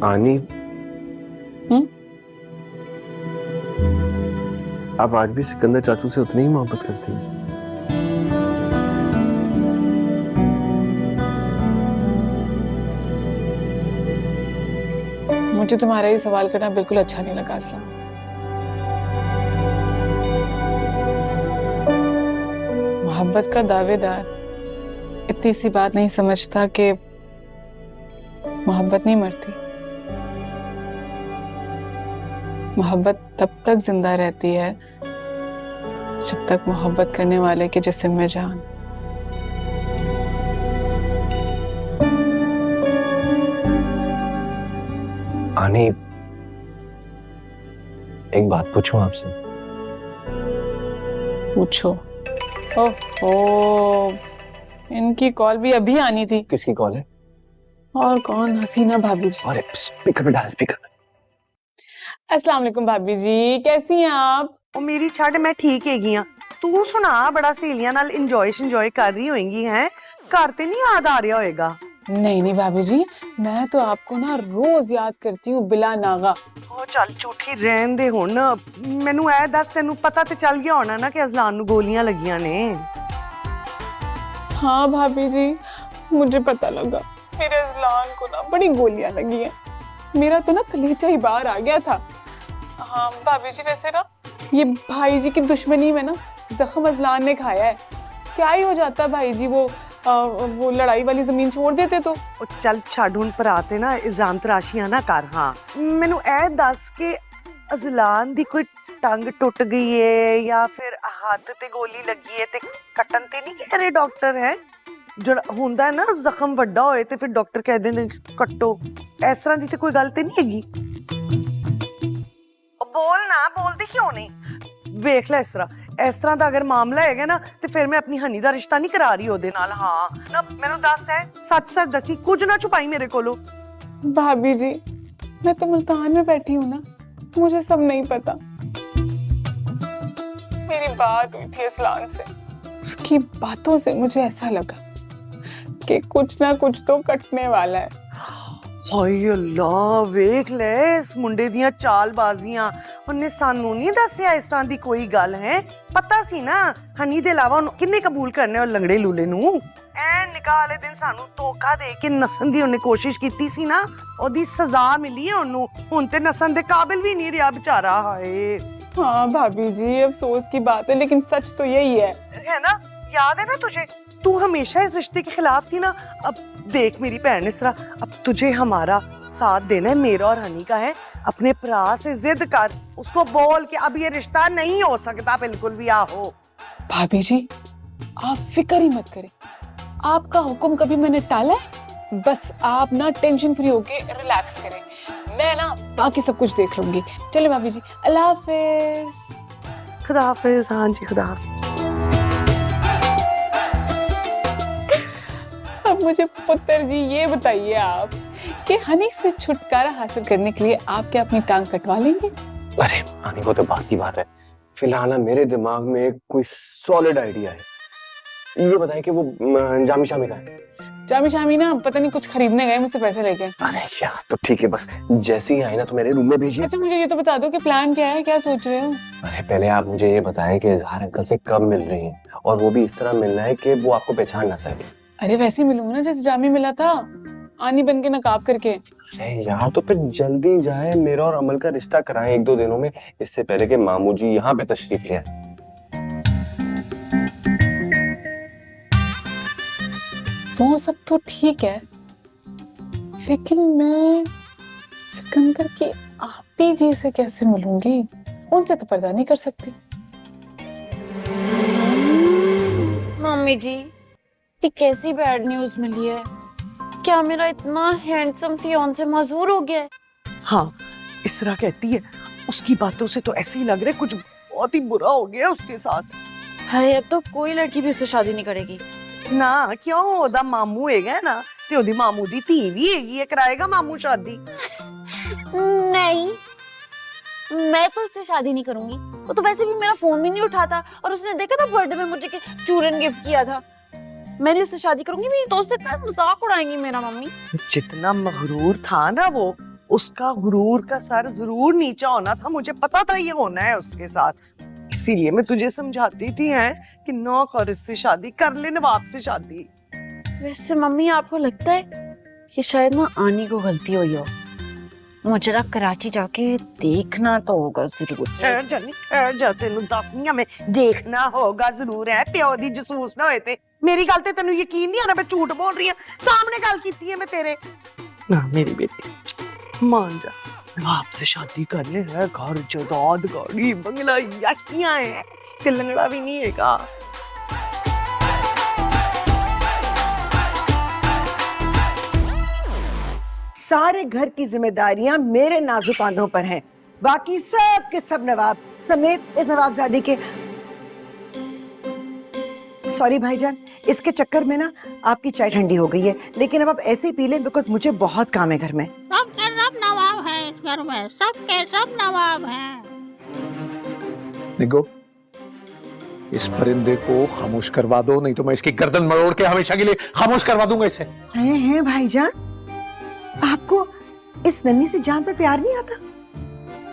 आनी, आप आज भी सिकंदर चाचू से उतनी ही मोहब्बत करती हैं? मुझे तुम्हारा ये सवाल करना बिल्कुल अच्छा नहीं लगा असला। मोहब्बत का दावेदार इतनी सी बात नहीं समझता कि मोहब्बत नहीं मरती। मोहब्बत तब तक जिंदा रहती है जब तक मोहब्बत करने वाले के जिस्म में जान। आनी, एक बात पूछूं आपसे? पूछो। ओहो, इनकी कॉल भी अभी आनी थी। किसकी कॉल है? और कौन? हसीना भाभी जी। अरे स्पीकर पे डाल, स्पीकर पे। अस्सलाम वालेकुम भाभी जी, कैसी हैं आप? ओ मेरी छड़ मैं ठीक हैगी हां। तू सुना, बड़ा सहेलियां नाल इंजॉय कर रही होएंगी हैं। घर ते नहीं याद आ रहा होएगा? नहीं नहीं भाभी जी, मैं तो आपको ना रोज याद करती हूँ बिला नागा। ओ चल झूठी रहन दे हुण। मैनू ऐ दस, तेनू पता ते चल गया होना ना कि अजलान नू गोलियां लगियां ने। हाँ भाभी जी, मुझे पता लगा मेरे अजलान को ना बड़ी गोलियां लगी हैं। मेरा तो ना कलेजा ही बाहर आ गया था। हाँ भाभी जी, वैसे ना ये भाई जी की दुश्मनी में ना जख्म अजलान ने खाया है। क्या ही हो जाता भाई जी, वो लड़ाई वाली जमीन छोड़ देते तो। ओ चल छड़ हुण पराते ना इल्जाम तराशियां ना कर। हाँ मैनू ऐ दस के अजलान दी कोई टंग टुट गई है या फिर हाथ ते गोली लगी है ते कटन ते नहीं कह रहे डॉक्टर है? ਜਿਹੜਾ ਹੁੰਦਾ ਹੈ ਨਾ ਜ਼ਖਮ ਵੱਡਾ ਹੋਏ ਤੇ ਫਿਰ ਡਾਕਟਰ ਕਹਿ ਦਿੰਦੇ ਕੱਟੋ। ਇਸ ਤਰ੍ਹਾਂ ਦੀ ਤੇ ਕੋਈ ਗੱਲ ਤੇ ਨਹੀਂ ਹੈਗੀ। ਬੋਲ ਨਾ, ਬੋਲਦੀ ਕਿਉਂ ਨਹੀਂ? ਵੇਖ ਲੈ ਇਸ ਤਰ੍ਹਾਂ ਦਾ ਅਗਰ ਮਾਮਲਾ ਹੈਗਾ ਨਾ ਤੇ ਫਿਰ ਮੈਂ ਆਪਣੀ ਹਨੀ ਦਾ ਰਿਸ਼ਤਾ ਨਹੀਂ ਕਰਾ ਰਹੀ ਉਹਦੇ ਨਾਲ। ਹਾਂ ਨਾ, ਮੈਨੂੰ ਦੱਸ ਹੈ, ਸੱਚ ਸੱਚ ਦੱਸੀ, ਕੁਝ ਨਾ छुपाई मेरे कोलो। भाभी जी, मैं तो मुल्तान में बैठी हूँ ना, मुझे सब नहीं पता। मेरी बात हुई थी असलान से, उसकी बातों से मुझे ऐसा लगा कि कुछ ना कुछ तो कटने वाला है। ਹਾਏ ਅੱਲਾ, ਵੇਖ ਲੈ ਇਸ ਮੁੰਡੇ ਦੀਆਂ ਚਾਲਬਾਜ਼ੀਆਂ। ਉਹਨੇ ਸਾਨੂੰ ਨਹੀਂ ਦੱਸਿਆ ਇਸ ਤਰ੍ਹਾਂ ਦੀ ਕੋਈ ਗੱਲ ਹੈ। ਪਤਾ ਸੀ ਨਾ ਹਨੀ ਦੇ ਇਲਾਵਾ ਉਹਨੂੰ ਕਿੰਨੇ ਕਬੂਲ ਕਰਨੇ ਉਹ ਲੰਗੜੇ ਲੂਲੇ ਨੂੰ। ਐ ਨਿਕਾਹ ਵਾਲੇ ਦਿਨ ਸਾਨੂੰ ਧੋਖਾ ਦੇ ਕੇ ਨਸਣ ਦੀ ਉਹਨੇ ਕੋਸ਼ਿਸ਼ ਕੀਤੀ ਸੀ ਨਾ, ਉਹਦੀ ਸਜ਼ਾ ਮਿਲੀ ਹੈ ਉਹਨੂੰ। ਹੁਣ ਤੇ ਨਸਣ ਦੇ ਕਾਬਿਲ ਵੀ ਨਹੀਂ ਰਿਹਾ बेचारा। ਹਾਏ हाँ भाभी जी, अफसोस की बात है, लेकिन सच तो यही है ना? याद है ना तुझे? तू हमेशा इस रिश्ते के खिलाफ थी ना। अब देख मेरी बहन इसरा, अब तुझे हमारा साथ देना है, मेरा और हनी का है। अपने भरा से जिद कर, उसको बोल कि अब ये रिश्ता नहीं हो सकता बिल्कुल भी। आहो भाभी जी, आप फिक्र ही मत करें, आपका हुक्म कभी मैंने टाला है? बस आप ना टेंशन फ्री होके रिलैक्स करें, मैं ना बाकी सब कुछ देख लूंगी। चले भाभी जी, अल्लाह हाफिज। खुदा हाफिज। हाँ जी, खुदा हाफिज। अब मुझे पुत्र जी ये बताइए आप कि हनी से छुटकारा हासिल करने के लिए आप क्या अपनी टांग कटवा लेंगे? अरे आनी, वो तो बात की बात है। फिलहाल ना मेरे दिमाग में एक कोई सॉलिड आइडिया है। ये बताएं कि वो जामी शामी का है? जामी शामी ना पता नहीं कुछ खरीदने गए मुझसे पैसे लेके। अरे यार, तो ठीक है, बस जैसे ही आए ना तो मेरे रूम में भेजिए। अच्छा मुझे ये तो बता दो कि प्लान क्या है, क्या सोच रहे हो? अरे पहले आप मुझे ये बताएं कि इजहार अंकल से कब मिल रही हैं, और वो भी इस तरह मिलना है कि वो आपको पहचान ना सके। अरे वैसे ही मिलूंगा ना जैसे जामी मिला था, आनी बन के नकाब करके। अरे यार, तो फिर जल्दी जाए, मेरा और अमल का रिश्ता कराएं 1-2 दिनों में, इससे पहले कि मामू जी यहाँ पे तशरीफ ले आए। वो सब तो ठीक है, लेकिन मैं सिकंदर की आपी जी से कैसे मिलूंगी? उनसे तो पर्दा नहीं कर सकती। मम्मी जी, ये कैसी बैड न्यूज मिली है? क्या मेरा इतना हैंडसम फियांसे मजबूर हो गया है? हाँ इसरा कहती है, उसकी बातों से तो ऐसे ही लग रहा है कुछ बहुत ही बुरा हो गया उसके साथ। हाय, अब तो कोई लड़की भी उससे शादी नहीं करेगी ना। क्यों? ओदा मामू हैगा ना, ते ओदी मामू दी धी भी हैगी है, कराएगा मामू शादी। नहीं, मैं तो उससे शादी नहीं करूंगी। वो तो वैसे भी मेरा फोन भी नहीं उठाता, और उसने देखा था बर्थडे में मुझे के चूरन गिफ्ट किया था। मैं उससे शादी करूंगी, मेरी दोस्त इतना मजाक उड़ाएंगी मेरा। मम्मी जितना मगरूर था ना वो, उसका गुरूर का सर जरूर नीचा होना था, मुझे पता था ये होना है उसके साथ, इसीलिए मैं तुझे समझाती थी है कि ना कर इससे शादी, कर ले नवाब से शादी। वैसे मम्मी आपको लगता है कि शायद ना आनी को गलती हुई हो? मुझे ना कराची जाके देखना तो होगा जरूर। ठहर जानी, ठहर जा, तेनू दसनिया मैं देखना होगा जरूर है, प्यो दी जसूस ना होए ते मेरी गल ते तेनू यकीन नहीं आना, मैं झूठ बोल रही हूं, सामने गल कीती है मैं तेरे। ना मेरी बेटी मान जा, नवाब से शादी कर ले, है घर जायदाद गाड़ी बंगला याचियां है, ते लंगड़ा भी नहीं हैगा। सारे घर की जिम्मेदारियां मेरे नाजुक कांधों पर हैं, बाकी सब के सब नवाब समेत इस नवाबजादी के। सॉरी भाईजान, इसके चक्कर में ना आपकी चाय ठंडी हो गई है, लेकिन अब आप ऐसे ही पी लें बिकॉज मुझे बहुत काम है घर में। सब नवाब है इस घर में, सबके सब नवाब हैं। निगो, इस परिंदे को खामोश करवा दो, नहीं तो मैं इसकी गर्दन मरोड़ के हमेशा के लिए खामोश करवा दूंगा इसे। हैं भाईजान, आपको इस नन्ही सी जान पे प्यार नहीं आता?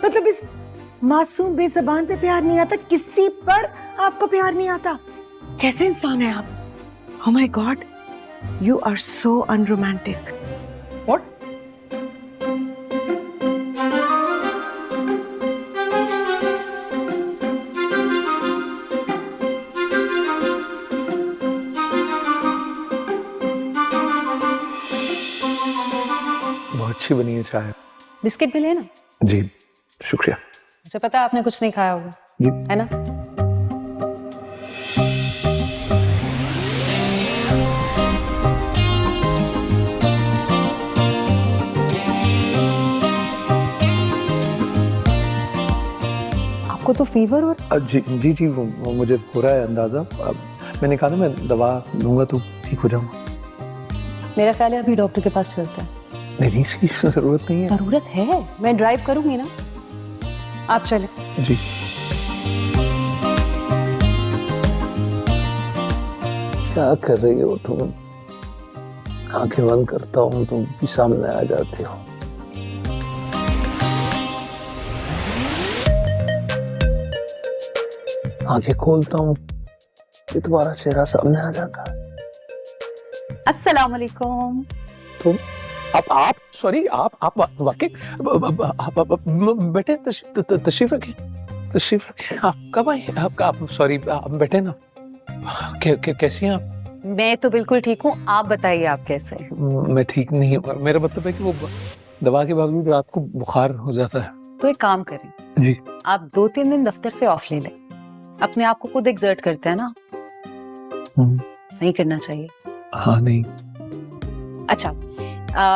मतलब इस मासूम बेज़बान पे प्यार नहीं आता? किसी पर आपको प्यार नहीं आता? कैसे इंसान है आप? Oh my God, you are so unromantic. What? बहुत अच्छी बनी है चाय। बिस्किट भी लेना। जी शुक्रिया। मुझे पता है आपने कुछ नहीं खाया होगा, जी है ना? आपको तो फीवर हो रहा जी जी जी वो मुझे हो रहा है अंदाजा। मैंने कहा ना मैं दवा लूंगा तो ठीक हो जाऊंगा। है? मेरा ख्याल है अभी डॉक्टर के पास चलता है। नहीं इसकी जरूरत नहीं है। जरूरत है, मैं ड्राइव करूंगी ना, आप चले। जी क्या कर रही हो तुम? आंखें बंद करता हूँ तुम भी सामने आ जाते हो। आंखें खोलता हूँ कि तुम्हारा चेहरा सामने आ जाता है। अस्सलाम वालेकुम। तुम आप सॉरी आप वाकई बैठे, तशरीफ रखें। आप कब आए? आप सॉरी आप बैठे ना। कैसी हैं आप? मैं तो बिल्कुल ठीक हूँ, आप बताइए आप कैसे हैं? मैं ठीक नहीं हूँ, मेरा मतलब है कि वो दवा के बावजूद रात को बुखार हो जाता है। तो एक काम करें जी, आप 2-3 दिन दफ्तर से ऑफ ले लें, अपने आप को खुद एक्सर्ट करते हैं ना, नहीं करना चाहिए। हाँ नहीं। अच्छा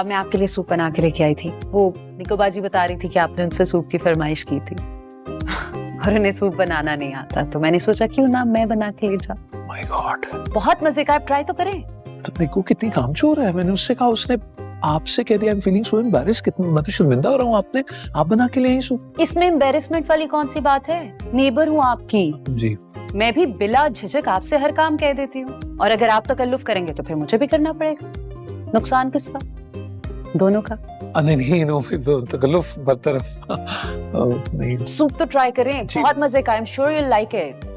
मैं आपके लिए सूप बना के लेके आई थी, वो निको बाजी बता रही थी कि आपने उनसे सूप की फरमाइश की थी और उन्हें सूप बनाना नहीं आता, तो मैंने सोचा क्यों ना मैं बना के ले जाऊं। माय गॉड, बहुत मजे का, आप ट्राई तो करें। तो देखो कितनी कामचोर है। मैंने उससे कहा, उसने आपसे कह दिया I am feeling so embarrassed. कितना मैं तो शर्मिंदा हो रहा हूँ, आपने आप बना के ले आई सूप। इसमें एम्बैरेसमेंट वाली कौन सी बात है? नेबर हूँ आपकी, जी मैं भी बिला झिझक आपसे हर काम कह देती हूँ, और अगर आप तकल्लुफ करेंगे तो फिर मुझे भी करना पड़ेगा। नुकसान किसका? दोनों का। नहीं नो तकल्लुफ बरतरफ नहीं। सूप तो ट्राई करें, बहुत मजे का, I am sure you like it.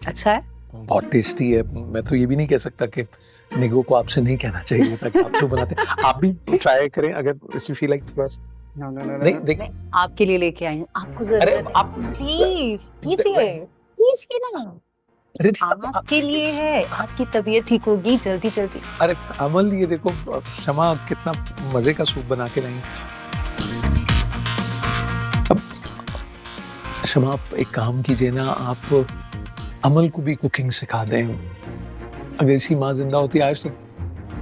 अच्छा है, बहुत टेस्टी है। मैं तो ये भी नहीं कह सकता कि निगो को आपसे नहीं कहना चाहिए था कि आप जो बनाते हैं। आप भी ट्राई करें अगर इफ यू फील लाइक थोड़ा सा। नहीं देख, आपके लिए लेके आई हूँ, आपको अरे जरूरत आप प्लीज कीजिए, कीजिए ना, अरे आपके लिए है, आपकी तबीयत ठीक होगी जल्दी जल्दी। अरे अमल ये देखो शमा कितना मजे का सूप बना के लाई। अब शमा आप एक काम कीजिए ना, आप अमल को भी कुकिंग सिखा दें। अगर इसी माँ जिंदा होती आज तो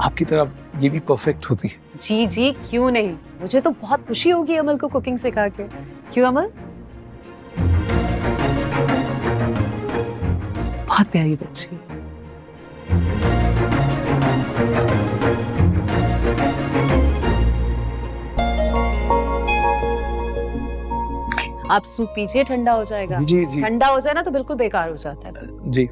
आपकी तरह ये भी परफेक्ट होती है। जी जी क्यों नहीं, मुझे तो बहुत खुशी होगी अमल को कुकिंग सिखा के। क्यों अमल? बहुत प्यारी बच्ची। आप सूप पीजिए, ठंडा हो जाएगा। जी जी ठंडा हो जाए ना तो बिल्कुल बेकार हो जाता है। जी।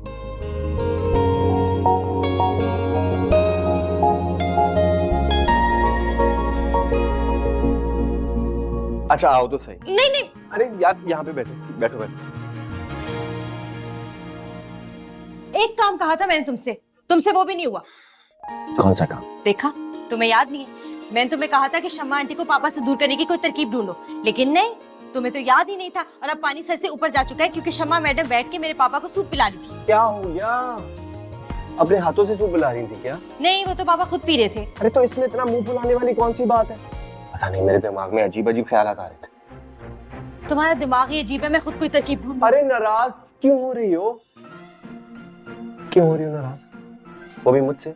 अच्छा आओ तो सही। नहीं नहीं, अरे यार यहाँ पे बैठो बैठो बैठो। एक काम कहा था मैंने तुमसे वो भी नहीं हुआ। कौन सा काम? देखा, तुम्हें याद नहीं है? मैंने तुम्हें कहा था कि शम्मा आंटी को पापा से दूर करने की कोई तरकीब ढूंढो, लेकिन नहीं, तुम्हें तो याद ही नहीं था। और अब पानी सर से ऊपर जा चुका है क्योंकि शम्मा मैडम बैठ के मेरे पापा को सूप पिला रही थी। क्या हो गया? अपने हाथों से सूप पिला रही थी क्या? नहीं, वो तो पापा खुद पी रहे थे। अरे तो इसमें इतना मुंह फुलाने वाली कौन सी बात है? पता नहीं, मेरे दिमाग में अजीब अजीब ख्यालात आ रहे थे। तुम्हारा दिमाग ही अजीब है, मैं खुद कोई तरकीब ढूंढूं। अरे नाराज क्यों हो रही हो? क्यों हो रही हो नाराज? वो भी मुझसे?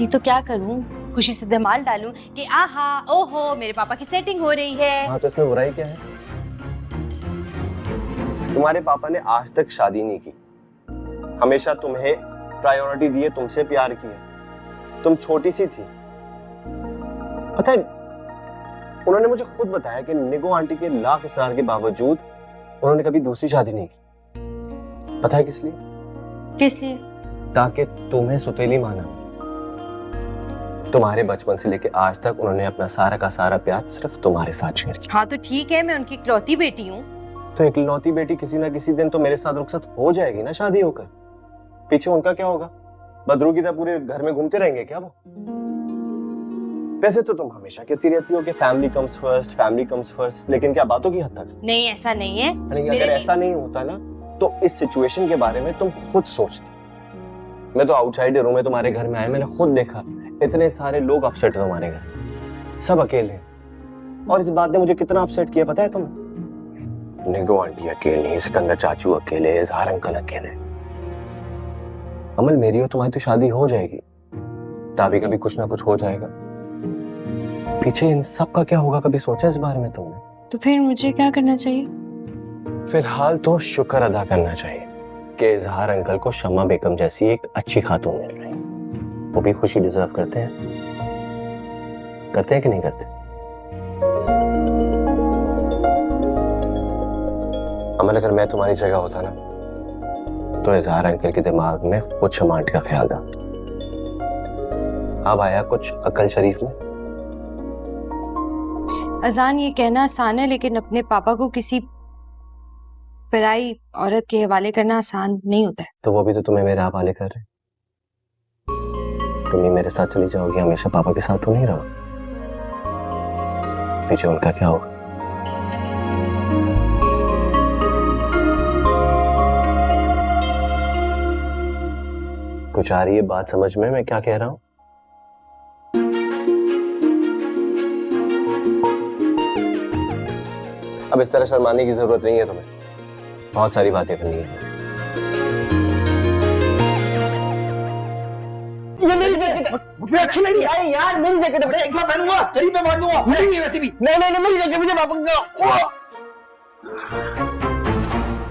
ये तो क्या करूं, खुशी से धमाल डालूं कि आहा ओहो मेरे पापा की सेटिंग हो रही है। हाँ तो इसमें बुराई क्या है? तुम्हारे पापा ने आज तक शादी नहीं की, हमेशा तुम्हें प्रायोरिटी दी है, तुमसे प्यार किया। तुम छोटी सी थी, पता है उन्होंने मुझे खुद बताया कि निगो आंटी के लाख इसरार के बावजूद उन्होंने कभी दूसरी शादी नहीं की। पता है किस लिए? किस लिए? ताकि तुम्हें सुतेली माना। तुम्हारे बचपन से लेके आज तक उन्होंने अपना सारा का सारा प्यार सिर्फ तुम्हारे साथ शेयर किया। हाँ तो ठीक है, मैं उनकी इकलौती बेटी हूँ। तो इकलौती बेटी किसी ना किसी दिन तो मेरे साथ रुखसत हो जाएगी ना शादी होकर। पीछे उनका क्या होगा? बदरू की तरह पूरे घर में घूमते रहेंगे क्या वो? वैसे तो तुम हमेशा कहती रहती हो कि फैमिली कम्स फर्स्ट, लेकिन क्या बातों की हद तक? नहीं, ऐसा नहीं है। अगर ऐसा नहीं होता ना तो इस सिचुएशन के बारे में तुम खुद सोचती। मैं तो आउटसाइडर हूं, मैं तुम्हारे घर में आया, मैंने खुद देखा इतने सारे लोग अपसेट है तुम्हारे घर, सब अकेले। और इस बात ने मुझे कितना अपसेट किया पता है तुम्हें? निगो आंटी अकेले, सिकंदर चाचू अकेले, इजहार अंकल अकेले। अमल मेरी और तुम्हारी तो शादी हो जाएगी, तभी कभी कुछ ना कुछ हो जाएगा। पीछे इन सब का क्या होगा, कभी सोचा इस बारे में तुमने? तो फिर मुझे क्या करना चाहिए? फिलहाल तो शुक्र अदा करना चाहिए कि इजहार अंकल को शम्मा बेगम जैसी एक अच्छी खातून मिल रही है। वो भी खुशी डिजर्व करते हैं कि नहीं करते? अमल अगर मैं तुम्हारी जगह होता ना तो इजहार अंकल के दिमाग में कुछ शम्मा आंटी का ख्याल था। अब आया कुछ अकल शरीफ में। अजान, ये कहना आसान है लेकिन अपने पापा को किसी पराई औरत के हवाले करना आसान नहीं होता है। तो वो भी तो तुम्हें मेरे हवाले कर रहे। तुम ही मेरे साथ चली जाओगी, हमेशा पापा के साथ तो नहीं रहो। पीछे उनका क्या होगा? कुछ आ रही है बात समझ में मैं क्या कह रहा हूं? अब इस तरह शर्माने की जरूरत नहीं है तुम्हें, बहुत सारी बातें करनी है। ये मेरी जैकेट मुझे अच्छी लग रही है यार, मेरी जैकेट है, एक साथ पहनूंगा, करीब में मार दूंगा। नहीं वैसे भी नहीं मेरी जैकेट मुझे वापस करो।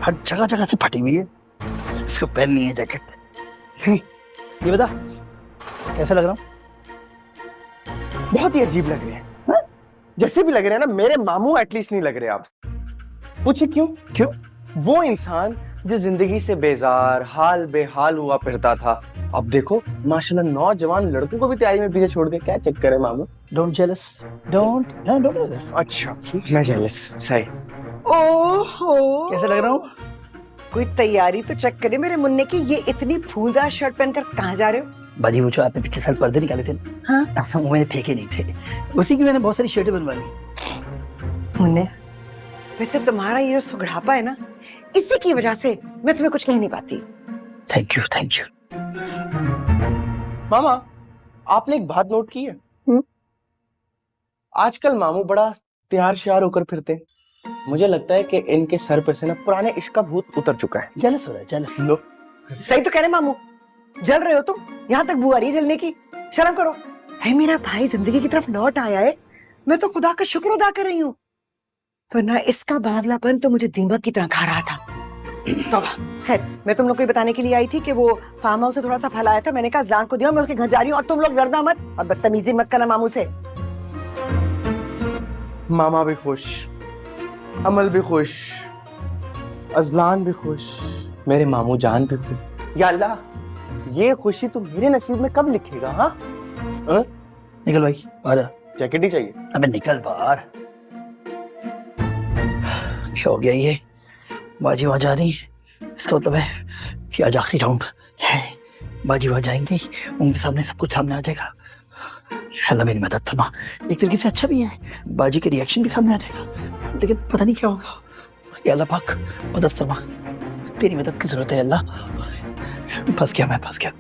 हर जगह जगह से फटी हुई है, इसको पहननी है जैकेट। ये बता कैसा लग रहा हूँ? बहुत ही अजीब लग रहे हैं। जैसे भी लग रहे हैं ना, मेरे मामू एटलीस्ट नहीं लग रहे आप। पूछे क्यों? क्यों? वो इंसान जो जिंदगी से बेजार हाल बेहाल हुआ फिरता था, अब देखो माशाल्लाह नौजवान लड़कों को भी तैयारी में पीछे छोड़ दे। क्या चक्कर है मामू? Don't jealous, don't jealous. अच्छा मैं जेलस, सही। ओहो, कैसे लग रहा हूँ? कोई तैयारी तो चेक करे मेरे मुन्ने की। ये इतनी फूलदार शर्ट पहनकर कहाँ जा रहे हो? बाजी वो जो आपने पीछे साल पर्दे निकाले थे, हाँ वो मैंने फेंके नहीं थे, उसी की मैंने बहुत सारी शर्टें बनवा ली। मुन्ने, वैसे तुम्हारा ये जो सुगड़ापा है ना, इसी की वजह से मैं तुम्हें कुछ कह नहीं पाती। Thank you thank you. मामा आपने एक बात नोट की है? आजकल मामू बड़ा तैयार श्यार होकर फिरते हैं। मुझे लगता है कि इनके सर पे से ना पुराने इश्क का भूत उतर चुका है। जेलस हो रहा है, जेलस। लो सही तो कह रहे मामू, जल रहे हो तुम। यहाँ तक बुआ रही है जलने की, शर्म करो। है मेरा भाई जिंदगी की तरफ लौट आया है, मैं तो खुदा का शुक्र अदा कर रही हूँ, वरना इसका बावलापन तो मुझे दीमक की तरह खा रहा था। तो खैर, मैं तुम लोग को बताने के लिए आई थी कि वो फार्म हाउस से थोड़ा सा फल आया था, मैंने कहा जान को दिया, मैं उसके घर जा रही हूँ, और तुम लोग लड़ना मत और बदतमीजी मत करना मामू से। मामा भी खुश, अमल भी खुश, अजलान भी खुश, मेरे मामू जान भी खुश। या अल्लाह, ये खुशी तू मेरे नसीब में कब लिखेगा? हाँ, निकल भाई बाहर। जैकेट ही चाहिए? अबे निकल बाहर। क्या हो गया ये? बाजी वहां जा रही है, इसका मतलब है कि आज आखिरी राउंड है। बाजी वहां जाएंगे, उनके सामने सब कुछ सामने आ जाएगा। अल्लाह मेरी मदद फरमा। एक तरीके से अच्छा भी है, बाजी के रिएक्शन भी सामने आ जाएगा, लेकिन पता नहीं क्या होगा। या अल्लाह पाक मदद फरमा, तेरी मदद की जरूरत है अल्लाह। फंस गया मैं, फंस गया।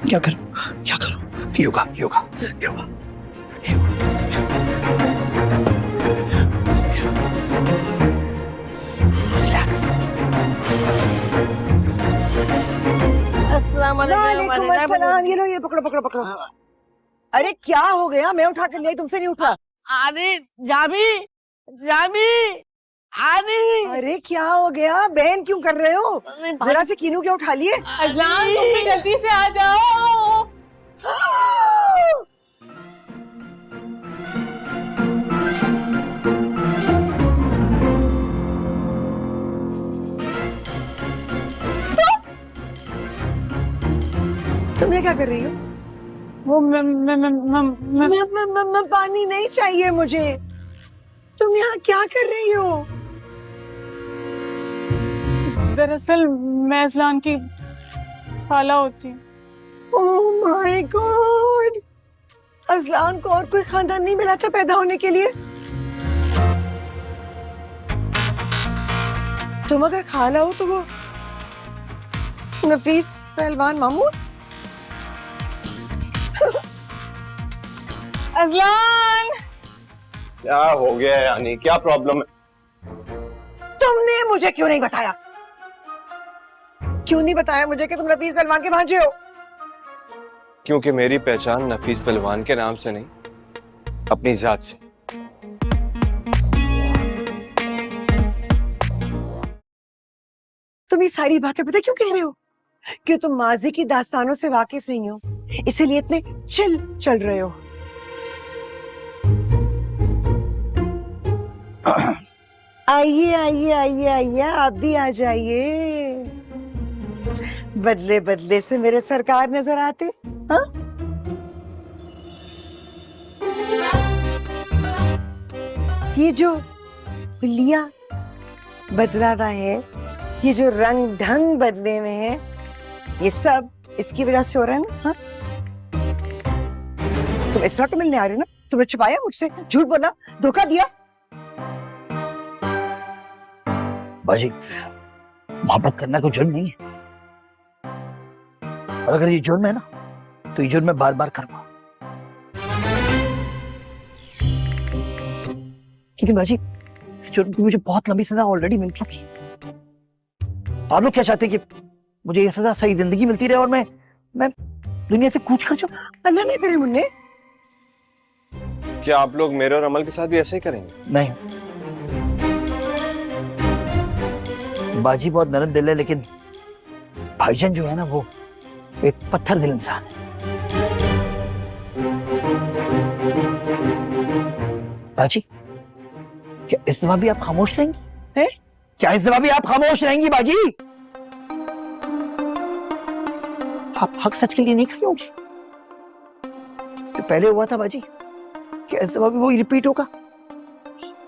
क्या करूं? योगा। रिलैक्स। वालेकुम अस्सलाम। ये लो, ये पकड़ो। अरे क्या हो गया? मैं उठा कर लिया, तुमसे नहीं उठा। अरे जामी अरे क्या हो गया? बहन क्यों कर रहे हो? जरा से कीनू क्या उठा लिए? अजलान, तुम भी जल्दी से आ जाओ। तुम ये क्या कर रही हो? वो मैं पानी नहीं चाहिए मुझे। तुम यहाँ क्या कर रही हो? दरअसल मैं अजलान की खाला होती। ओह माय गॉड, अजलान को और कोई खानदान नहीं मिला था पैदा होने के लिए? तुम अगर खाला हो तो वो नफीस पहलवान मामू। अजलान, क्या हो गया है यानी? क्या प्रॉब्लम है? तुमने मुझे क्यों नहीं बताया? क्यों नहीं बताया मुझे कि तुम नफीस पहलवान के भांजे हो? क्योंकि मेरी पहचान नफीस पहलवान के नाम से नहीं, अपनी जात से। तुम ये सारी बातें पता क्यों कह रहे हो? कि तुम माजी की दास्तानों से वाकिफ नहीं हो, इसीलिए इतने चिल चल रहे हो। आइए, आप भी आ जाइए। बदले बदले से मेरे सरकार नजर आते। हाँ, ये जो हुलिया बदला हुआ है, ये जो रंग ढंग बदले में है, ये सब इसकी वजह से हो रहा है ना? हाँ? तुम इसरा को मिलने आ रहे हो ना? तुमने छुपाया मुझसे, झूठ बोला, धोखा दिया। बाजी, मोहब्बत करना कोई जुर्म नहीं है, और अगर ये जुर्म है ना, तो ये जुर्म मैं बार बार करूंगा। लेकिन बाजी, इस जुर्म की मुझे बहुत लंबी सजा ऑलरेडी मिल चुकी है। आप लोग क्या चाहते हैं कि मुझे ये सजा सही जिंदगी मिलती रहे और मैं दुनिया से कूच कर जाऊं? अल्लाह नहीं करे मुन्ने। क्या आप लोग मेरे और अमल के साथ भी ऐसे ही करेंगे? नहीं, बाजी बहुत नरम दिल है, लेकिन भाईजान जो है ना, वो एक पत्थर दिल इंसान है। बाजी, क्या इस दफा भी आप खामोश रहेंगी? हैं? क्या इस दफा भी आप खामोश रहेंगी बाजी? आप हक सच के लिए नहीं खड़ी होगी? जो पहले हुआ था बाजी, क्या इस दफा भी वो रिपीट होगा?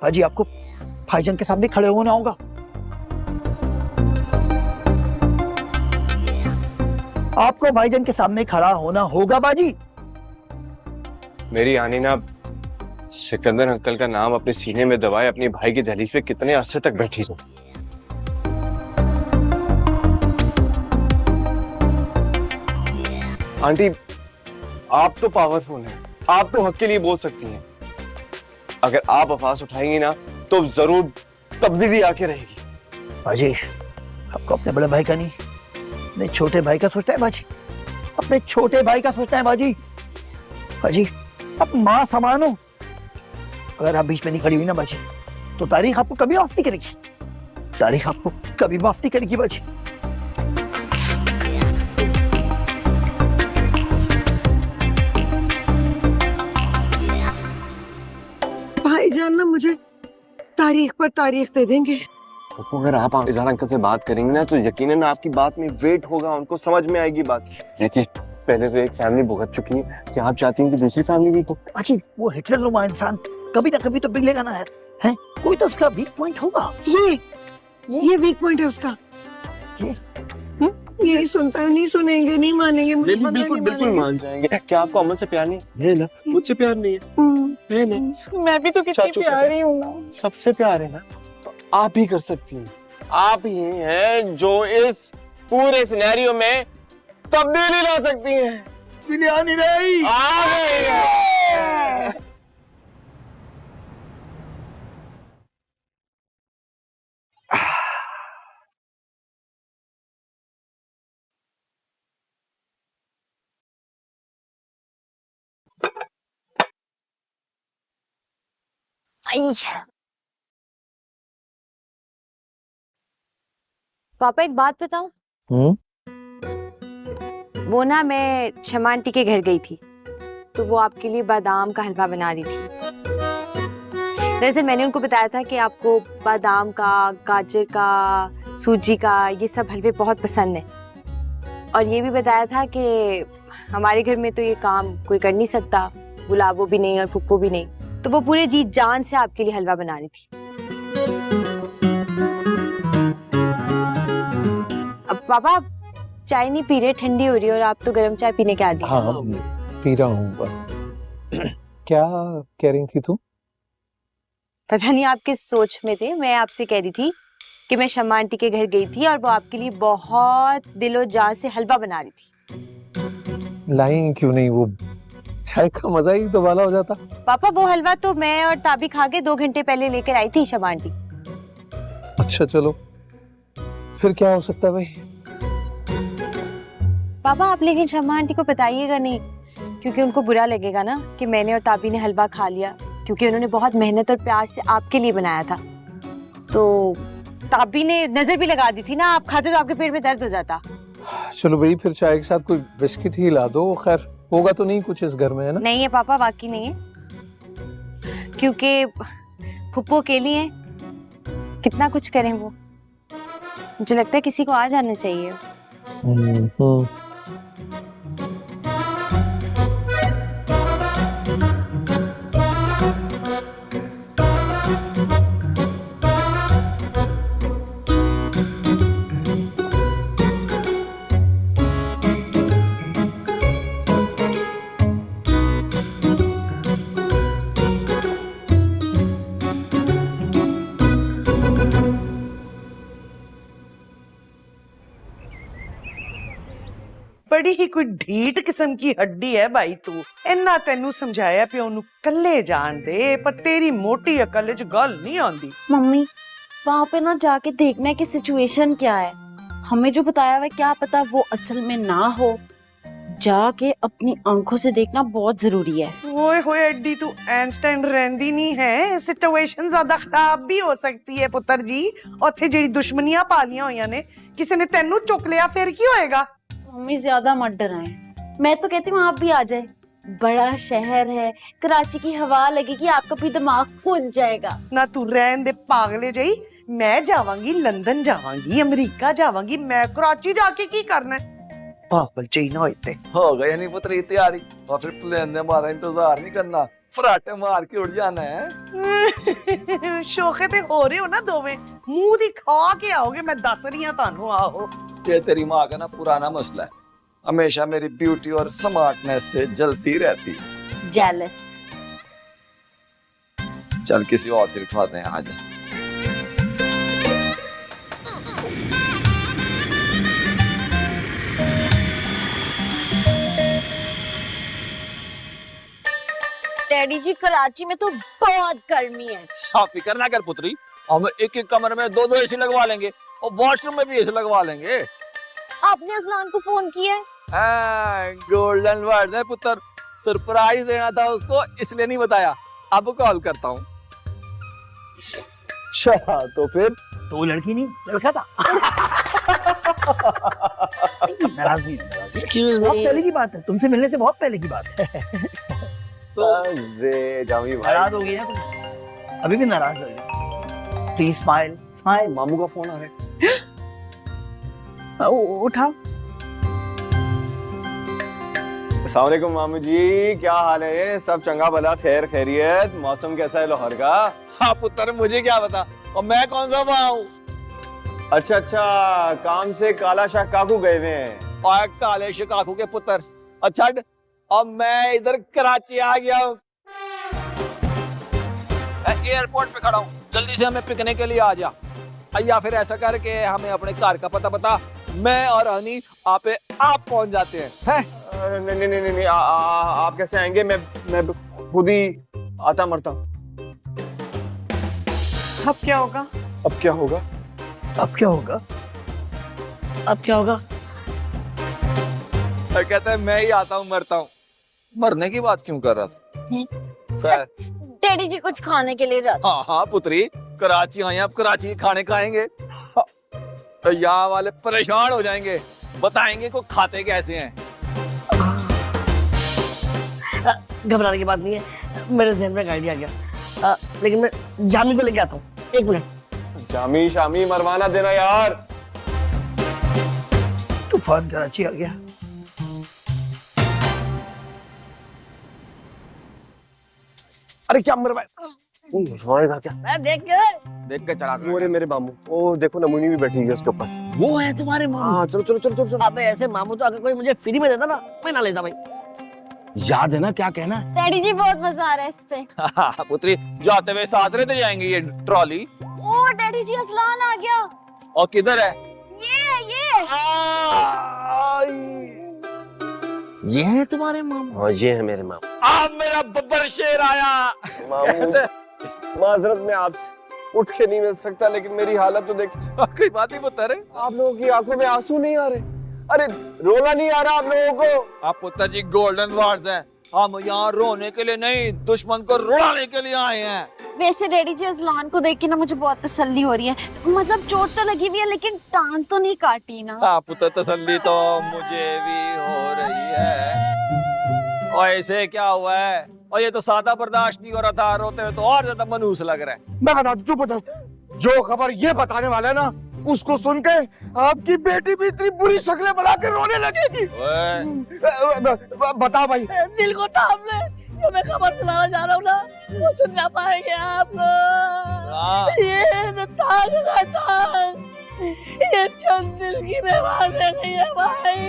बाजी, आपको भाईजान के सामने खड़े होना होगा। आपको भाईजान के सामने खड़ा होना होगा बाजी। मेरी आनी ना सिकंदर अंकल का नाम अपने सीने में दबाए अपनी भाई की दहलीज पे कितने अरसे तक बैठी रही। आंटी, आप तो पावरफुल हैं, आप तो हक के लिए बोल सकती हैं। अगर आप आवाज उठाएंगी ना, तो जरूर तब्दीली आके रहेगी। बाजी, आपको अपने बड़े भाई का नहीं, अपने छोटे भाई का सोचता है बाजी। अपने छोटे भाई का सोचता है बाजी। बाजी, आप मां समान हो। अगर आप बीच में नहीं खड़ी हुई ना बाजी, तो तारीख आपको कभी माफ नहीं करेगी। तारीख आपको कभी माफ नहीं करेगी बाजी। भाईजान ना मुझे तारीख पर तारीख दे देंगे। पप्पू अगर आप इजहार अंकल से बात करेंगे ना तो यकीनन आपकी बात में वेट होगा, उनको समझ में आएगी बात। देखिए पहले तो एक फैमिली भुगत चुकी है, क्या आप चाहती हैं कि दूसरी फैमिली भी हो? बाजी वो हिटलर नुमा इंसान कभी ना कभी तो पिघलेगा ना यार, है कोई तो उसका वीक पॉइंट होगा। ये वीक पॉइंट है उसका। ये नहीं सुनता है, नहीं सुनेंगे, नहीं मानेंगे, मुझे पता है बिल्कुल नहीं बिल्कुल मानेंगे। मान जाएंगे। क्या आपको अमन से प्यार नहीं है ना? मुझसे प्यार नहीं है ना? मैं भी तो कितनी चाचू से प्यारी हूँ ना। सबसे प्यार है ना, तो आप ही कर सकती हैं। आप ही हैं जो इस पूरे सिनेरियो में तब्दीली ला सकती हैं। दुनिया नहीं रही। आ गई है। पापा एक बात बताऊं? वो ना मैं शमा आंटी के घर गई थी तो वो आपके लिए बादाम का हलवा बना रही थी। दरअसल मैंने उनको बताया था कि आपको बादाम का, गाजर का, सूजी का ये सब हलवे बहुत पसंद है, और ये भी बताया था कि हमारे घर में तो ये काम कोई कर नहीं सकता, गुलाबो भी नहीं और फुप्पो भी नहीं, तो वो पूरे जी जान से आपके लिए हलवा बना रही थी। अब पापा आप चाय नहीं पी रहे, ठंडी हो रही है, और आप तो गर्म चाय पीने के आदी। हाँ पी रहा हूँ पर क्या कह रही थी तुम? पता नहीं आप किस सोच में थे। मैं आपसे कह रही थी कि मैं शमा आंटी के घर गई थी और वो आपके लिए बहुत दिलो जान से हलवा बना रही थी। लाई क्यों नहीं, वो चाय का मजा ही तो वाला हो जाता। पापा वो हलवा तो मैं और ताबी खा के 2 घंटे पहले लेकर आई थी शमा आंटी। अच्छा चलो फिर क्या हो सकता है भाई? पापा आप लेकिन शमा आंटी को बताइएगा नहीं, क्योंकि उनको बुरा लगेगा ना कि मैंने और ताबी ने हलवा खा लिया, क्योंकि उन्होंने बहुत मेहनत और प्यार से आपके लिए बनाया था। तो ताबी ने नजर भी लगा दी थी ना, आप खाते तो आपके पेट में दर्द हो जाता। चलो भाई फिर चाय के साथ कोई बिस्किट ही ला दो, खैर होगा तो नहीं कुछ इस घर में, है ना? नहीं है पापा, वाकई नहीं है, क्योंकि फुप्पो अकेली है, कितना कुछ करें वो। मुझे लगता है किसी को आ जाना चाहिए। बड़ी ही कोई ढीठ किस्म की हड्डी है भाई तू। इन्ना तेनू समझाया पियो नु कल्ले जान दे, पर तेरी मोटी अकल च गल नहीं आंदी। मम्मी वहाँ पे ना जाके देखना है कि सिचुएशन क्या है, हमें जो बताया हुआ है क्या पता वो असल में ना हो, जाके अपनी आंखों से देखना बहुत जरूरी है। ओए होए एडी तू आइंस्टाइन रहंदी नहीं है, सिचुएशन ज्यादा खराब भी हो सकती है पुत्र जी। ओथे जेडी दुश्मनियां पालियां होइयां ने, किसी ने तेनू चुक लिया फिर की होएगा? मम्मी ज्यादा मत डराएं, मैं तो कहती हूँ आप भी आ जाए, बड़ा शहर है, कराची की हवा लगेगी, आपका भी दिमाग खुल जाएगा। ना तू रहन दे पागले जाई, मैं जावांगी लंदन जावांगी, अमेरिका जावांगी, मैं कराची जाके की करना है? पागल चाहिए ना होते हो गया नहीं पुत्र तैयारी, और फिर प्लेन ने हमारा इंतजार नहीं करना, फराटे मार के उड़ जाना है। शोखे ते हो रहे हो ना दोवें, मुंह दिखा के आओगे, मैं दस रही हूं तानू। आहो ये तेरी माँ का ना पुराना मसला है, हमेशा मेरी ब्यूटी और स्मार्टनेस से जलती रहती। जेलस। चल किसी और से उठवाते हैं आज। डैडी जी कराची में तो बहुत गर्मी है। हाँ फिक्र ना कर पुत्री, हम एक एक कमरे में 2-2 एसी लगवा लेंगे और वॉशरूम में भी एसी लगवा लेंगे। आपने असलान को फोन किया है? गोल्डन वर्ड है पुत्र, सरप्राइज देना था उसको इसलिए नहीं बताया, अब कॉल करता हूँ। अच्छा तो फिर तो वो लड़की नहीं लड़का था। नाराज नहीं, बहुत पहले की बात है, तुमसे मिलने से बहुत पहले की बात है। अरे जामी भाई नाराज हो गई ना तुम, अभी भी नाराज हो गई। Please smile smile. मामू का फोन आ रहा है। उठाओ। अस्सलाम वालेकुम मामू जी, क्या हाल है? सब चंगा भला, खैर खैरियत? मौसम कैसा है लाहौर का? हाँ पुत्र, मुझे क्या पता, और मैं कौन सा वहाँ हूँ? अच्छा अच्छा, काम से काला शाह काकू गए हुए हैं। और काले शिकाकू के पुत्र। अच्छा, अब मैं इधर कराची आ गया हूँ, एयरपोर्ट पे खड़ा हूँ, जल्दी से हमें पिकने के लिए आ जा। या फिर ऐसा करके हमें अपने कार का पता बता, मैं और हनी आप पहुंच जाते हैं। नहीं नहीं नहीं नहीं, आप कैसे आएंगे? मैं खुद ही आता मरता हूँ। अब क्या होगा? अब क्या होगा? अब क्या होगा? अब क्या होगा? कहता है मैं ही आता हूँ मरता हूँ। मरने की बात क्यों कर रहा था? खैर, डैडी जी कुछ खाने के लिए जाते। हाँ हाँ पुत्री, कराची आए हैं, अब कराची के खाने खाएंगे। यहाँ वाले परेशान हो जाएंगे, बताएंगे को खाते कैसे हैं। घबराने की बात नहीं है, मेरे जहन में एक आइडिया आ गया। लेकिन मैं जामी को लेके आता हूँ, 1 मिनट। जामी शामी मरवाना देना यार। तूफान कराची आ गया। अरे क्या मरवाएगा क्या? मैं देख के चढ़ा वो रे मेरे मामू, ओ देखो नमूनी भी बैठी है उसके ऊपर। वो है तुम्हारे मामू? हाँ चलो चलो चलो चलो चलो। अबे ऐसे मामू तो अगर कोई मुझे फ्री में देता ना, मैं ना लेता भाई। याद है ना क्या कहना? डैडी जी बहुत मजा आ रहा है इस पे। हाँ पुत्री, जाते हुए साथ रहते जाएंगे ये ट्रॉली। ओ डैडी जी असलान आ गया। और किधर है? ये है तुम्हारे मामू? हाँ ये है मेरे मामू। अब मेरा बब्बर शेर आया। मामू माजरत में आपसे उठ के नहीं मिल सकता, लेकिन मेरी हालत तो देख। कोई बात ही बता रहे। आप लोगों की आंखों में आंसू नहीं आ रहे? अरे रोना नहीं आ रहा आप लोगों को? आप पुत्र जी गोल्डन वार्ड्स हैं, हम यहाँ रोने के लिए नहीं, दुश्मन को रुलाने के लिए आए हैं। वैसे डैडी जी असलान को देख के ना मुझे बहुत तसल्ली हो रही है। मतलब चोट तो लगी हुई है लेकिन टांग तो नहीं काटी ना। हाँ पुत्र, तसल्ली तो मुझे भी हो रही है। और ऐसे क्या हुआ है? और ये तो सादा बर्दाश्त नहीं हो रहा था, रोते हुए तो और ज्यादा मनहूस लग रहा है। मैं बता दूं, चुप हो जाओ। जो खबर ये बताने वाला है ना, उसको सुन के आपकी बेटी भी इतनी बुरी शक्लें बना के रोने लगेगी। बता भाई। दिल को थाम ले, जो मैं खबर सुनाना जा रहा हूँ ना, वो सुन ना पाएंगे आप। ये टांग का टांग, ये चंद दिल की मेहमान रह गई है भाई।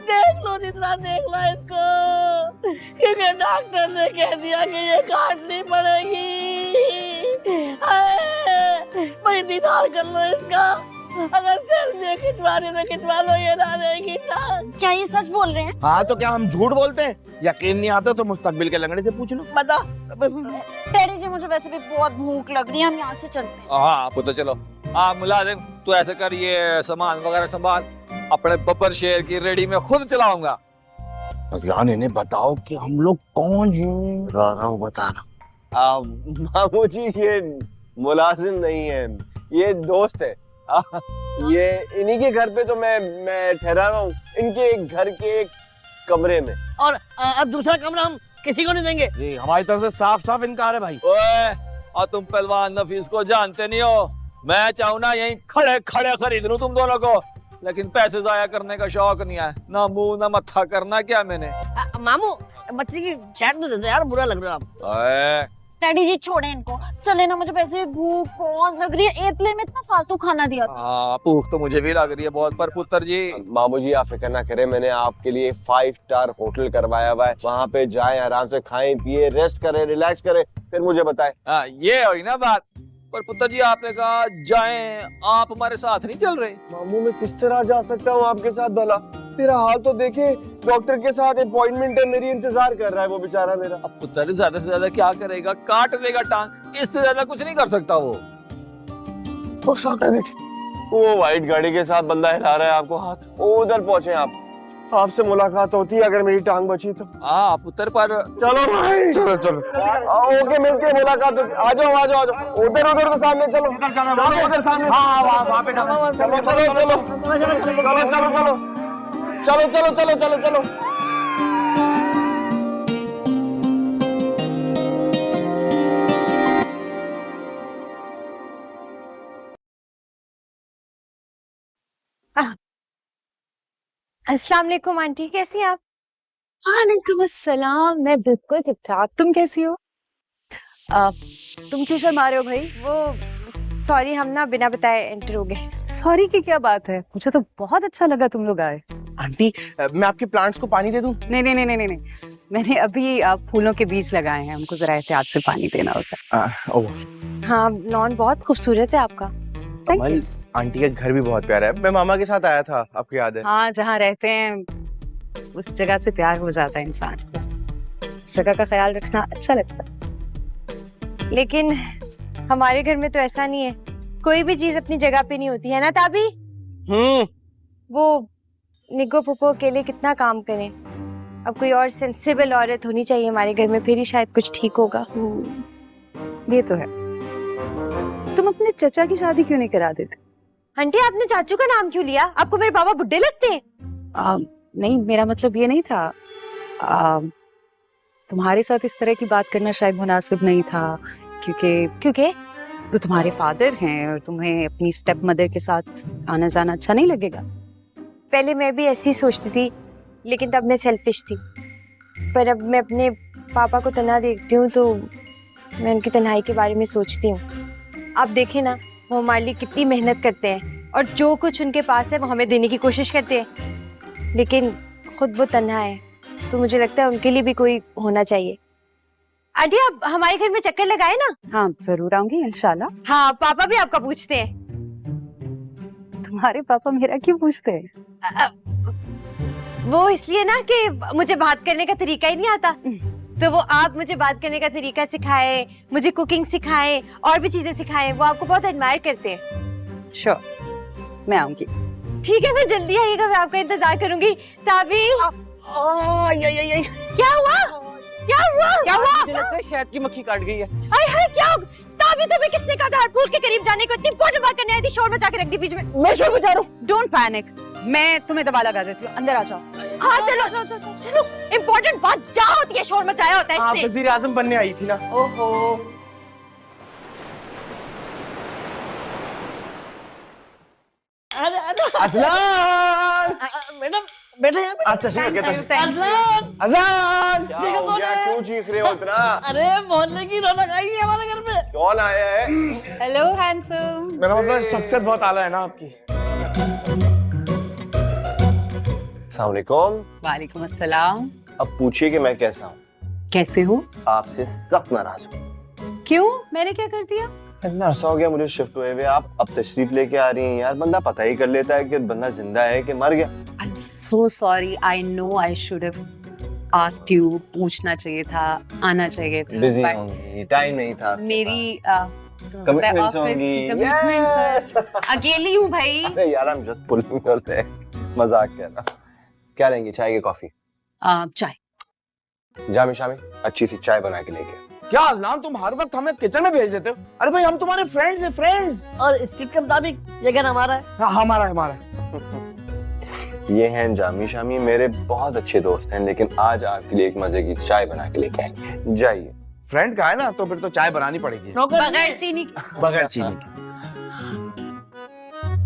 देख लो जितना देख लो इसको, क्योंकि डॉक्टर ने कह दिया कि ये काटनी पड़ेगी। भाई दीदार कर लो इसका, अगर सिर से खिंचवा रही तो खिंचवा लो, ये ना रहेगी टांग। क्या ये सच बोल रहे हैं? हाँ तो क्या हम झूठ बोलते हैं? यकीन नहीं आता तो मुस्तकबिल के लंगड़े से पूछ लो। बता। डैडी जी मुझे वैसे भी बहुत भूख लग रही है, हम यहाँ से चलते हैं। हाँ पुत्र चलो। हाँ मुलाजिम, तू ऐसे कर, ये सामान वगैरह संभाल, अपने बब्बर शेर की रेडी में खुद चलाऊंगा। अजलान इन्हें बताओ कि हम लोग कौन हैं? रहा हूँ बता रहा। मामू जी ये मुलाजिम नहीं है, ये दोस्त है। ये इन्हीं के घर पे तो मैं ठहरा रहा हूँ, इनके घर के एक कमरे में। और अब दूसरा कमरा हम किसी को नहीं देंगे। जी हमारी तरफ से साफ साफ इनकार है भाई। ओए, और तुम पहलवान नफीस को जानते नहीं हो। मैं चाहूँ ना यहीं खड़े खड़े खरीद लूं तुम दोनों को, लेकिन पैसे जाया करने का शौक नहीं है। ना मुंह ना मत्था करना क्या मैंने। मामू बच्चे की चैट तो दे दो यार, बुरा लग रहा है आप। डैडी जी छोड़े इनको, चले ना, मुझे वैसे भी भूख बहुत लग रही है। एयरप्लेन में इतना फालतू खाना दिया था। हाँ भूख तो मुझे भी लग रही है बहुत, पर पुत्र जी। मामू जी आप फिक्र ना करें, मैंने आपके लिए 5 स्टार होटल करवाया हुआ है। वहाँ पे जाएं, आराम से खाएं पिए, रेस्ट करें, रिलैक्स करें, फिर मुझे बताएं। हाँ ये हुई ना बात। पर पुत्र जी आपने कहा जाएं, आप हमारे साथ नहीं चल रहे। मामू मैं किस तरह जा सकता हूँ आपके साथ भला? मेरा हाल तो देखे, डॉक्टर के साथ अपॉइंटमेंट है मेरी, इंतजार कर रहा है वो बेचारा मेरा। अब पुत्र ज्यादा से ज्यादा क्या करेगा, काट देगा टांग, इससे ज्यादा कुछ नहीं कर सकता वो। वो सामने देखे, वो व्हाइट गाड़ी के साथ बंदा हिला रहा है आपको हाथ, वो उधर पहुंचे आप। आपसे मुलाकात होती है अगर मेरी टांग बची तो। हाँ पुत्र, पर चलो भाई, चलो चलो ओके, मिलके मुलाकात होती। आ जाओ आ जाओ आ जाओ, उधर उधर तो सामने चलो, चलो उधर सामने। हाँ वहाँ पे चलो चलो चलो चलो चलो चलो चलो चलो चलो चलो। अस्सलाम वालेकुम आंटी, कैसी हैं आप? वालेकुम अस्सलाम, मैं बिल्कुल ठीक ठाक। तुम कैसी हो? तुम क्यों शर्मा रहे हो भाई? वो सॉरी, हम ना बिना बताए एंटर हो गए। सॉरी की क्या बात है? मुझे तो बहुत अच्छा लगा तुम लोग आए। आंटी मैं आपके प्लांट्स को पानी दे दूं? नहीं नहीं नहीं नहीं नहीं, मैंने अभी फूलों के बीज लगाए हैं, हमको जरा एहतियात से पानी देना होता है। ओह हाँ, लॉन बहुत खूबसूरत है आपका। कमल, आंटी का घर भी बहुत प्यारा है। मैं मामा के साथ आया था, आपको याद है? हाँ, जहाँ रहते हैं उस जगह से प्यार हो जाता है इंसान को। उस जगह का ख्याल रखना अच्छा लगता है। लेकिन हमारे घर में तो ऐसा नहीं है, कोई भी चीज अपनी जगह पे नहीं होती है ना ताबी? वो निको पुप्पो अकेले कितना काम करें, अब कोई और सेंसिबल औरत होनी चाहिए हमारे घर में, फिर ही शायद कुछ ठीक होगा। ये तो है। तुम अपने चचा की शादी क्यों नहीं करा देते? आंटी, आपने चाचू का नाम क्यों लिया? आपको मेरे बाबा बुड्ढे लगते हैं? नहीं, मेरा मतलब ये नहीं था। तुम्हारे साथ इस तरह की बात करना शायद मुनासिब नहीं था, क्योंकि तो तुम्हारे फादर हैं और तुम्हें अपनी स्टेप मदर के साथ आना जाना अच्छा नहीं लगेगा। पहले मैं भी ऐसी सोचती थी, लेकिन तब मैं सेल्फिश थी। पर अब मैं अपने पापा को तन्हा देखती हूँ तो मैं उनकी तन्हाई के बारे में सोचती हूँ। आप देखें ना, वो हमारे लिए कितनी मेहनत करते हैं और जो कुछ उनके पास है वो हमें देने की कोशिश करते हैं, लेकिन खुद वो तन्हा है, तो मुझे लगता है उनके लिए भी कोई होना चाहिए। आंटी, आप हमारे घर में चक्कर लगाए ना? हाँ, जरूर आऊंगी इंशाल्लाह। हाँ, पापा भी आपका पूछते हैं। तुम्हारे पापा मेरा क्यों पूछते हैं? वो इसलिए ना कि मुझे बात करने का तरीका ही नहीं आता, तो वो आप मुझे बात करने का तरीका सिखाए, मुझे कुकिंग सिखाए और भी चीजें सिखाए। वो आपको बहुत एडमायर करते हैं। श्योर, मैं आऊंगी। ठीक है, फिर जल्दी आइएगा, मैं आपका इंतजार करूंगी। ताबी, क्या हुआ? क्या हुआ? क्या हुआ? मुझे लगता है शहद की मक्खी काट गई है। हाय हाय, क्या? ताबी, तुम्हें किसने कहा था फूल के करीब जाने को? इतनी इंपॉर्टेंट बात करने आई थी, शोर मचा के रख दी बीच में। मैं शोर मचा रहा हूँ। डोंट पैनिक, मैं तुम्हें दबा लगा देती हूँ, अंदर आ जाओ। हाँ, चलो चलो, इंपॉर्टेंट बात क्या होती है? शोर मचाया होता है आप इससे। वजीर आजम बनने आई थी ना? ओहो, अजलान! मैडम बैठे यहाँ पे। अच्छा ठीक है। अजलान, अजान! देखो कौन है? क्यों चीख रहे हो इतना? अरे मोहल्ले की रौनक आई है हमारे घर में। कौन आया है? Hello handsome. मेरा मतलब शख्सियत बहुत आला है ना आपकी। अस्सलाम वालेकुम। वालेकुम अस्सलाम। अब पूछिए कि मैं कैसा हूँ। कैसे हो? आपसे सख्त नाराज हूँ। क्यों? मैंने क्या कर दिया? इतना अरसा हो गया मुझे शिफ्ट हुए हुए, आप अब तशरीफ लेके आ रही हैं। यार बंदा पता ही कर लेता है कि बंदा जिंदा है कि मर गया। I'm so sorry. I know I should have asked you. पूछना चाहिए था, आना चाहिए था। बिजी but होंगी, टाइम नहीं था आपके मेरी Commitments होंगी। Yes! अकेली हूँ भाई। पास। अरे यार, I'm just pulling your leg. मजाक कर रहा। क्या लेंगे, चाय की कॉफी? चाय। जामी शामी अच्छी सी चाय बना के लेके। क्या अजलान, तुम हर वक्त हमें किचन में भेज देते हो? अरे भाई, हम तुम्हारे फ्रेंड्स हैं, फ्रेंड्स। और स्क्रिप्ट के मुताबिक ये घर हमारा है। हाँ, हमारा। ये हैं जामी शामी, मेरे बहुत अच्छे दोस्त हैं, लेकिन आज आपके लिए एक मजे की चाय बना के लेके आएंगे। जाइए। फ्रेंड का है ना, तो फिर तो चाय बनानी पड़ेगी। बगैर चीनी की। बगैर चीनी की।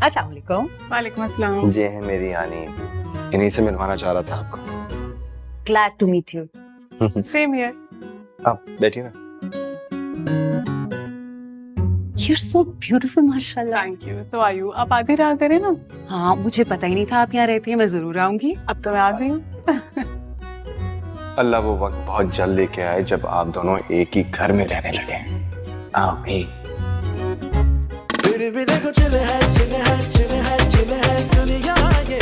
अस्सलाम वालेकुम। वालेकुम अस्सलाम। ये है मेरी यानी, इन्हीं से मिलवाना चाह रहा था आपको। Glad to meet you. Same here. आप बैठिए ना। You're so beautiful, माशाल्लाह। Thank you. So are you? आप आधी रात दे रहे ना? हाँ, मुझे पता ही नहीं था आप यहाँ रहती हैं, मैं जरूर आऊंगी। अब तो मैं आ गई। अल्लाह वो वक्त बहुत जल्द लेके आए जब आप दोनों एक ही घर में रहने लगे। आमीन। फिर भी देखो चिल है दुनिया ये।